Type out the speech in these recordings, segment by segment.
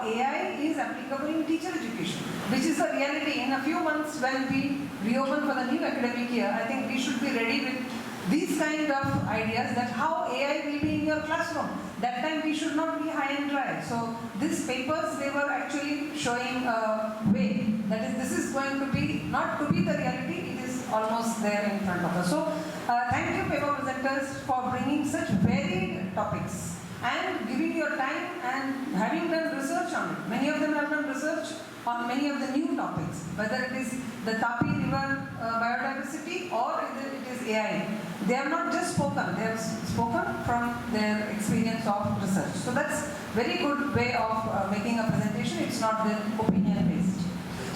AI is applicable in teacher education, which is the reality. In a few months when we reopen for the new academic year, I think we should be ready with these kind of ideas that how AI will be in your classroom. That time we should not be high and dry. So these papers, they were actually showing a way. That is, this is going to be, not to be the reality, it is almost there in front of us. So thank you paper presenters for bringing such varied topics and giving your time and having done research on it. Many of them have done research on many of the new topics, whether it is the Tapi River biodiversity or it is AI. They have not just spoken, they have spoken from their experience of research. So that's very good way of making a presentation. It's not the opinion based.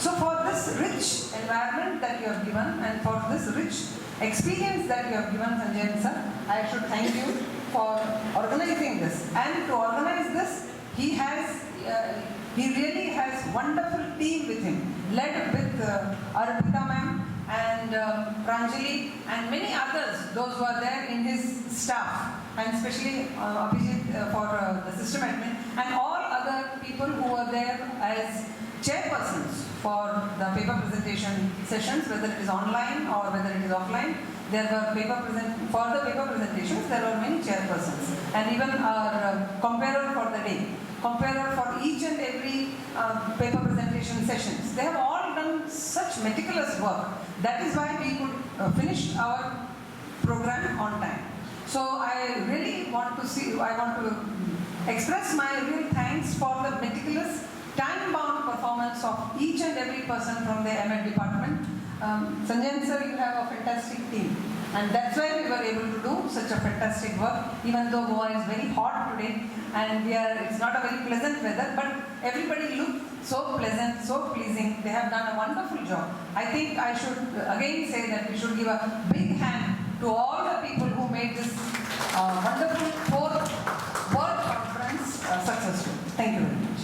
So for this rich environment that you have given and for this rich experience that you have given, Sanjay sir, I should thank you for organizing this. And to organize this, he really has wonderful team with him, led with Arpita ma'am and Pranjali and many others, those who are there in his staff, and especially Abhijit for the system admin, and all other people who are there as chairpersons for the paper presentation sessions, whether it is online or whether it is offline. There were for the paper presentations, there were many chairpersons, and even our comparer for the day, comparer for each and every paper presentation sessions. They have all done such meticulous work. That is why we could finish our program on time. So I really want to express my real thanks for the meticulous, time-bound performance of each and every person from the ML department. Sanjay sir, you have a fantastic team, and that's why we were able to do such a fantastic work, even though Goa is very hot today, and it's not a very pleasant weather, but everybody looked so pleasant, so pleasing. They have done a wonderful job. I think I should again say that we should give a big hand to all the people who made this wonderful fourth World Conference successful. Thank you very much.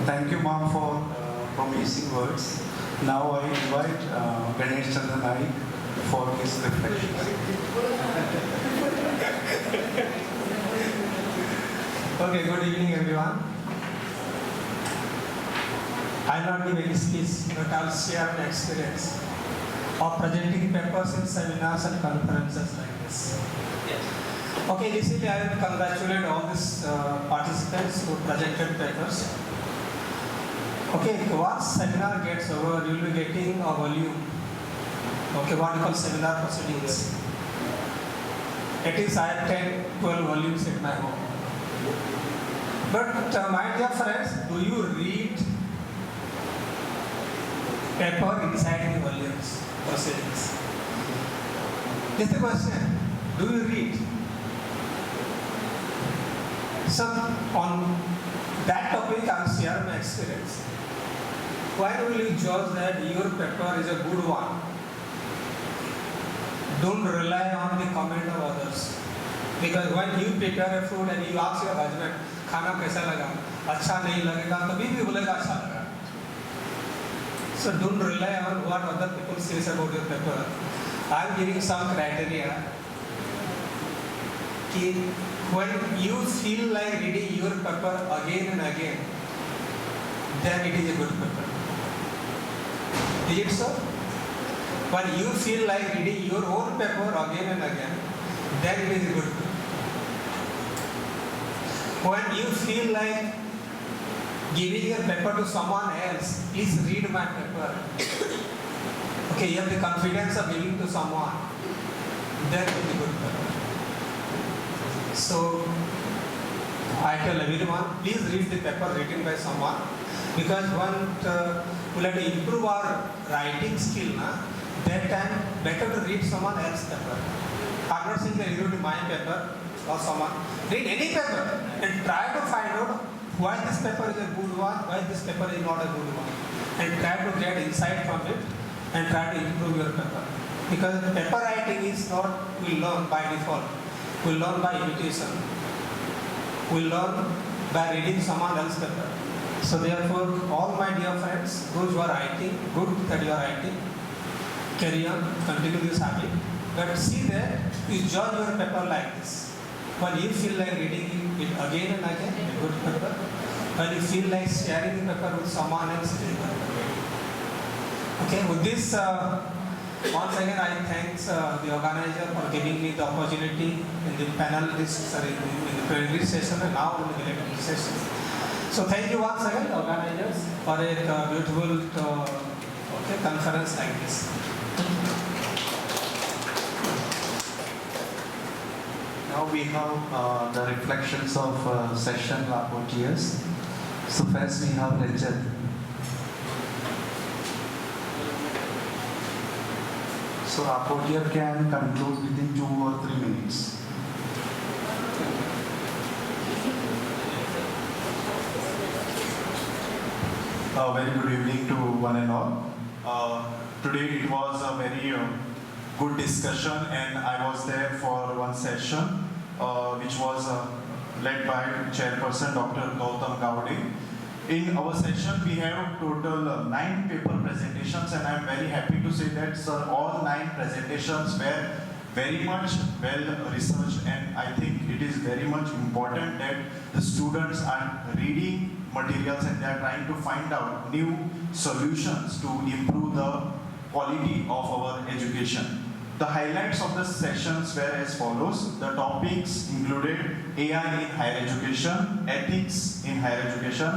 Thank you, ma'am, for promising words. Now I invite Ganesh Chandra Naik for his reflections. Okay, good evening, everyone. I will not give any speech, but I will share my experience of presenting papers in seminars and conferences like this. Okay, initially I will congratulate all these participants who presented papers. Okay, once seminar gets over, you will be getting a volume. Okay, what we call seminar proceedings. At least I have 10, 12 volumes in my home. But my dear friends, do you read paper inside the volumes proceedings? This is the question. Do you read? So on that topic, I will share my experience. Why will you judge that your paper is a good one? Don't rely on the comment of others. Because when you prepare a food and you ask your husband, खाना कैसा लगा? अच्छा नहीं लगेगा, तभी भी बोलेगा अच्छा लगा. So don't rely on what other people say about your paper. I am giving some criteria. When you feel like reading your paper again and again, then it is a good paper. Is it so? When you feel like reading your own paper again and again, then it is a good paper. When you feel like giving your paper to someone else, please read my paper. Okay, you have the confidence of giving to someone, then it is a good paper. So, I tell everyone, please read the paper written by someone, because when we have to improve our writing skill, that time better to read someone else's paper. I'm not saying that you read my paper or someone. Read any paper and try to find out why this paper is a good one, why this paper is not a good one, and try to get insight from it and try to improve your paper. Because paper writing is not we learn by default. We learn by imitation. We learn by reading someone else's paper. So therefore, all my dear friends, those who are writing, good that you are writing, carry on, continue this habit. But see that you judge your paper like this. When you feel like reading it again and again, a good paper. When you feel like sharing the paper with someone else, it is a good paper. Okay, with this, once again I thank the organizer for giving me the opportunity in the panel, in the plenary session and now in the electric session. So thank you once again, organizers, for a beautiful conference like this. Now we have the reflections of session rapporteurs. So first we have Rajat. So rapporteur can conclude within 2 or 3 minutes. Very good evening to one and all. Today it was a very good discussion, and I was there for one session which was led by Chairperson Dr. Gautam Gowde. In our session we have total 9 paper presentations, and I am very happy to say that all 9 presentations were very much well researched, and I think it is very much important that the students are reading materials and they are trying to find out new solutions to improve the quality of our education. The highlights of the sessions were as follows. The topics included AI in higher education, ethics in higher education,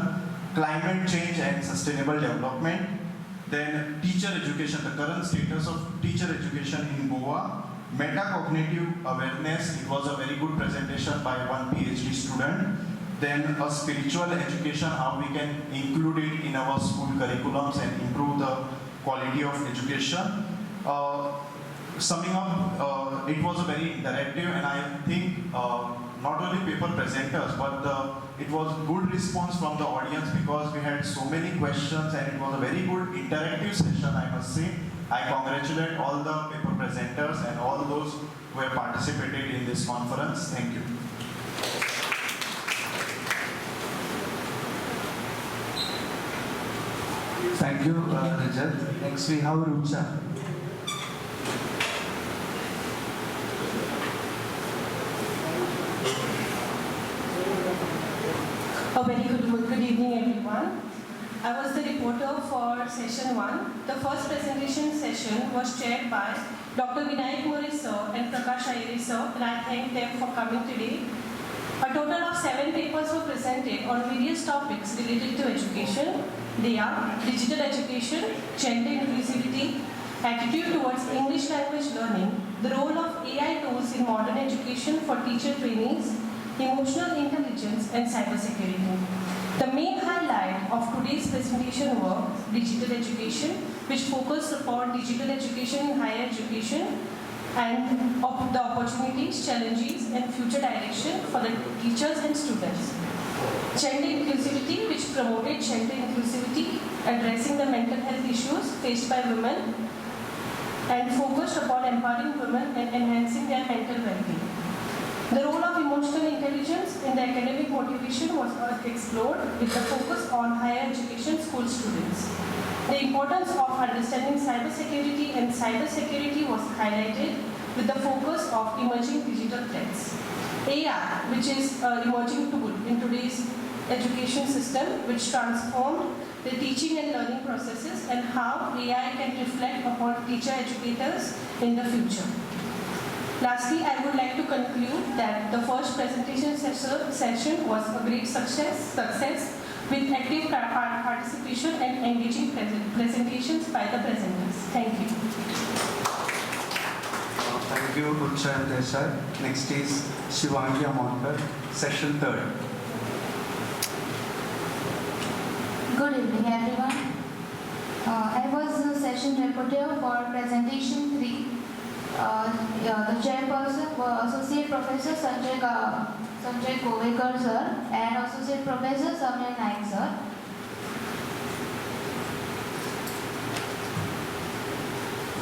climate change and sustainable development, then teacher education, the current status of teacher education in Goa, metacognitive awareness, it was a very good presentation by one PhD student, then a spiritual education, how we can include it in our school curriculums and improve the quality of education. Summing up, it was a very interactive, and I think not only paper presenters, but it was good response from the audience because we had so many questions and it was a very good interactive session, I must say. I congratulate all the paper presenters and all those who have participated in this conference. Thank you. Thank you, Rajat. Next we have Rucha. A very good evening, everyone. I was the reporter for session 1. The first presentation session was chaired by Dr. Vinayak More sir and Prakash Iyer sir, and I thank them for coming today. A total of 7 papers were presented on various topics related to education. They are digital education, gender inclusivity, attitude towards English language learning, the role of AI tools in modern education for teacher trainees, emotional intelligence, and cybersecurity. The main highlight of today's presentation were digital education, which focused upon digital education in higher education and the opportunities, challenges, and future direction for the teachers and students. Gender inclusivity, which promoted gender inclusivity, addressing the mental health issues faced by women, and focused upon empowering women and enhancing their mental well-being. The role of emotional intelligence in the academic motivation was explored with the focus on higher education school students. The importance of understanding cybersecurity and cybersecurity was highlighted with the focus of emerging digital threats. AI, which is an emerging tool in today's education system, which transformed the teaching and learning processes, and how AI can reflect upon teacher educators in the future. Lastly, I would like to conclude that the first presentation session was a great success with active participation and engaging presentations by the presenters. Thank you. Thank you, Rucha and Desai. Next is Shivangi Amonkar, session 3rd. Good evening, everyone. I was the session rapporteur for presentation 3. The chairperson was Associate Professor Sanjay Kovekar sir and Associate Professor Samir Naik sir.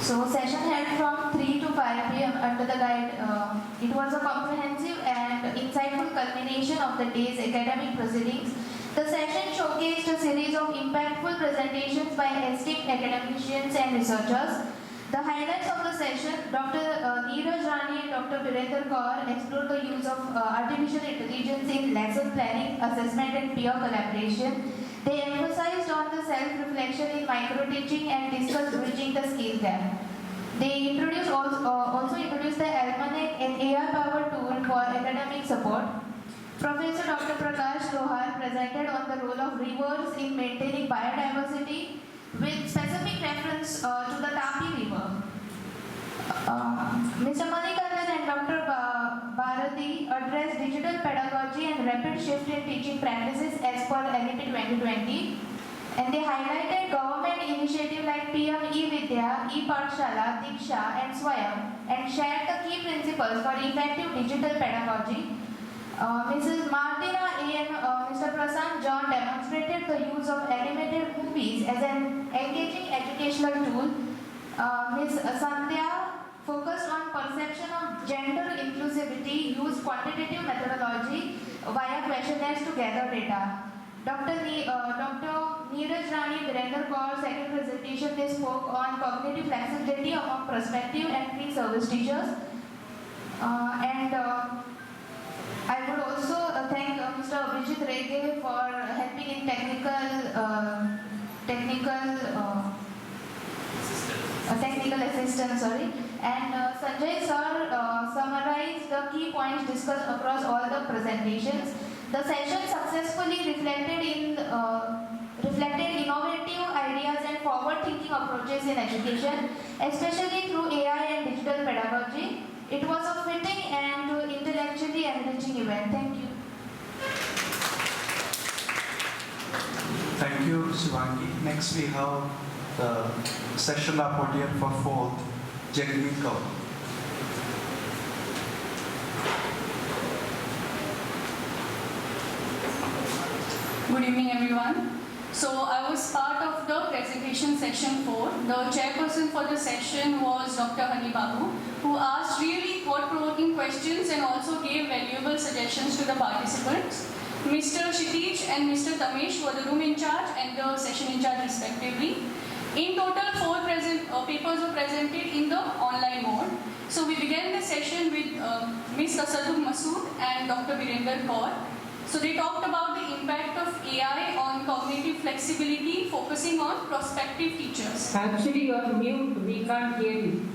So session held from 3 to 5 p.m. under the guide. It was a comprehensive and insightful culmination of the day's academic proceedings. The session showcased a series of impactful presentations by esteemed academicians and researchers. The highlights of the session, Dr. Neeraj Rani and Dr. Virender Kaur explored the use of artificial intelligence in lesson planning, assessment and peer collaboration. They emphasized on the self-reflection in micro-teaching and discussed bridging the skill gap. They also introduced the Almanac, an AI-powered tool for academic support. Professor Dr. Prakash Lohar presented on the role of rivers in maintaining biodiversity with specific reference to the Tapi River. Mr. Manikandan and Dr. Bharati addressed digital pedagogy and rapid shift in teaching practices as per NEP 2020. And they highlighted government initiatives like PM E-Vidya, E-Pathshala, Diksha and Swayam and shared the key principles for effective digital pedagogy. Mrs. Martina A. and Mr. Prasad John demonstrated the use of animated movies as an engaging educational tool. Ms. Sandhya focused on perception of gender inclusivity, used quantitative methodology via questionnaires to gather data. Dr. Neeraj Rani, Virender Kaur, second presentation, they spoke on cognitive flexibility among prospective and pre-service teachers. I would also thank Mr. Abhijit Rege for helping in technical assistance, and Sanjay sir summarized the key points discussed across all the presentations. The session successfully reflected innovative ideas and forward-thinking approaches in education, especially through AI and digital pedagogy. It was a fitting and intellectually enriching event. Thank you. Thank you, Shivangi. Next we have the session rapporteur for 4th, Jagmeet Kaur. Good evening, everyone. So I was part of the presentation session 4. The chairperson for the session was Dr. Hani Babu, who asked really thought-provoking questions and also gave valuable suggestions to the participants. Mr. Kshitij and Mr. Tamesh were the room in charge and the session in charge respectively. In total, 4 papers were presented in the online mode. So we began the session with Ms. Tasadduq Masood and Dr. Virender Kaur. So they talked about the impact of AI on cognitive flexibility, focusing on prospective teachers. Actually, you are mute. We can't hear you.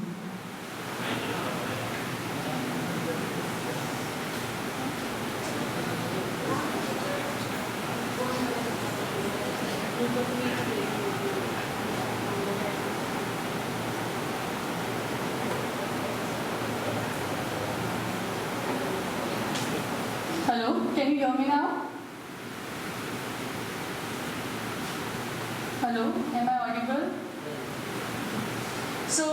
Hello, can you hear me now? Hello, am I audible? So,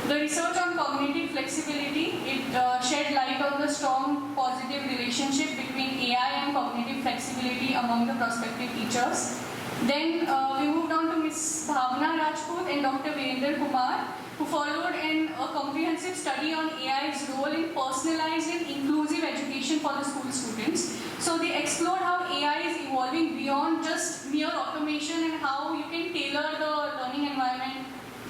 the research on cognitive flexibility, it shed light on the strong positive relationship between AI and cognitive flexibility among the prospective teachers. Then we moved on to Ms. Bhavna Rajput and Dr. Virender Kumar, who followed a comprehensive study on AI's role in personalized and inclusive education for the school students. So they explored how AI is evolving beyond just mere automation and how you can tailor the learning environment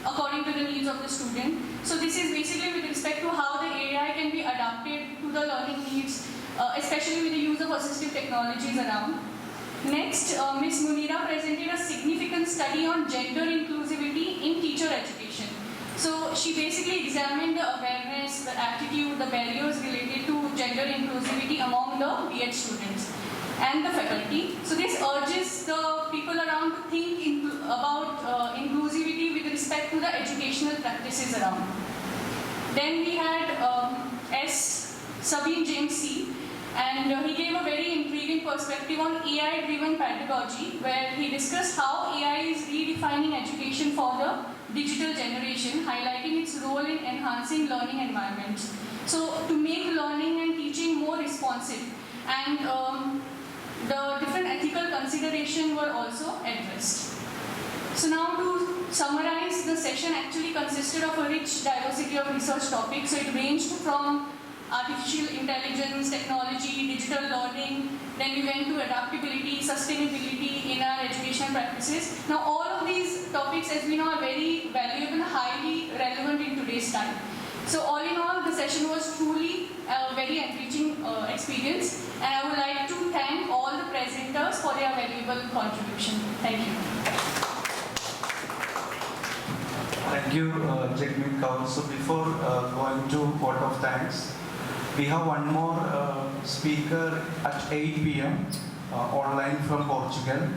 according to the needs of the student. So this is basically with respect to how the AI can be adapted to the learning needs, especially with the use of assistive technologies around. Next, Ms. Munira presented a significant study on gender inclusivity in teacher education. So she basically examined the awareness, the attitude, the barriers related to gender inclusivity among the B.Ed students and the faculty. So this urges the people around to think about inclusivity with respect to the educational practices around. Then we had S. Sabine James C. And he gave a very intriguing perspective on AI-driven pedagogy, where he discussed how AI is redefining education for the digital generation, highlighting its role in enhancing learning environments. So to make learning and teaching more responsive, and the different ethical considerations were also addressed. So now to summarize, the session actually consisted of a rich diversity of research topics. So it ranged from artificial intelligence, technology, digital learning. Then we went to adaptability, sustainability in our education practices. Now all of these topics, as we know, are very valuable, highly relevant in today's time. So all in all, the session was truly a very enriching experience, and I would like to thank all the presenters for their valuable contribution. Thank you. Thank you, Jagmeet Kaur. So before going to vote of thanks, we have one more speaker at 8 p.m. Online from Portugal.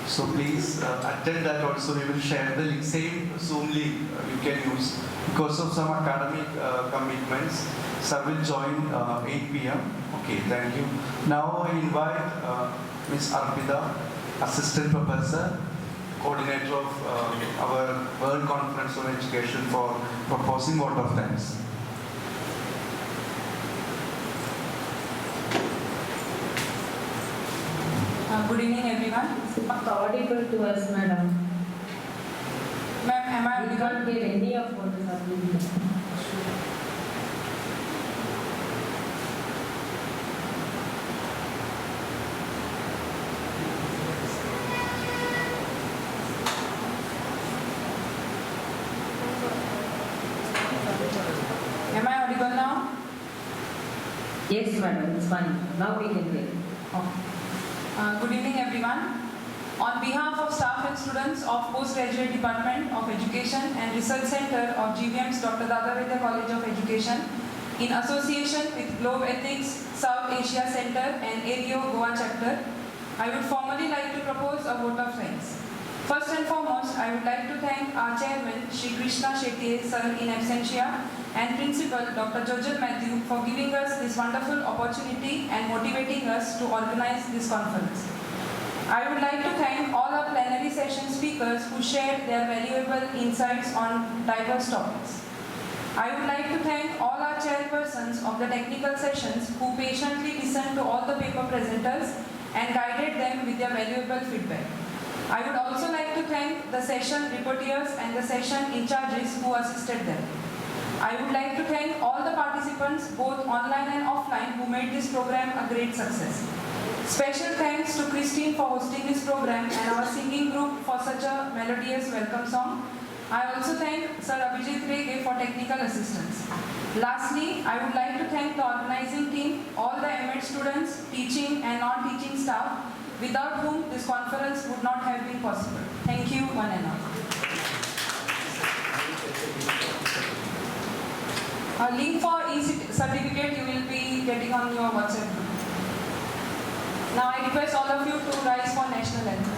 So please attend that also. We will share the link, same Zoom link you can use. Because of some academic commitments, sir will join 8 p.m. Okay, thank you. Now I invite Ms. Arpita, Assistant Professor, Coordinator of our World Conference on Education, for proposing vote of thanks. Good evening, everyone. Not audible to us, madam. Ma'am, am I We audible? can't hear any of what is happening. Am I audible now? Yes, madam, it's fine. Now we can hear. Good evening, everyone. On behalf of staff and students of Postgraduate Department of Education and Research Center of GVM's Dr. Dadavedya College of Education, in association with Globe Ethics South Asia Center and ADO Goa Chapter, I would formally like to propose a vote of thanks. First and foremost, I would like to thank our chairman, Shri Krishna Shetty sir in absentia, and principal, Dr. Jojal Matthew, for giving us this wonderful opportunity and motivating us to organize this conference. I would like to thank all our plenary session speakers who shared their valuable insights on diverse topics. I would like to thank all our chairpersons of the technical sessions who patiently listened to all the paper presenters and guided them with their valuable feedback. I would also like to thank the session reporters and the session in charges who assisted them. I would like to thank all the participants, both online and offline, who made this program a great success. Special thanks to Christine for hosting this program and our singing group for such a melodious welcome song. I also thank Sir Abhijit Rege for technical assistance. Lastly, I would like to thank the organizing team, all the MEd students, teaching and non-teaching staff, without whom this conference would not have been possible. Thank you, one and all. A link for e-certificate you will be getting on your WhatsApp group. Now I request all of you to rise for national anthem.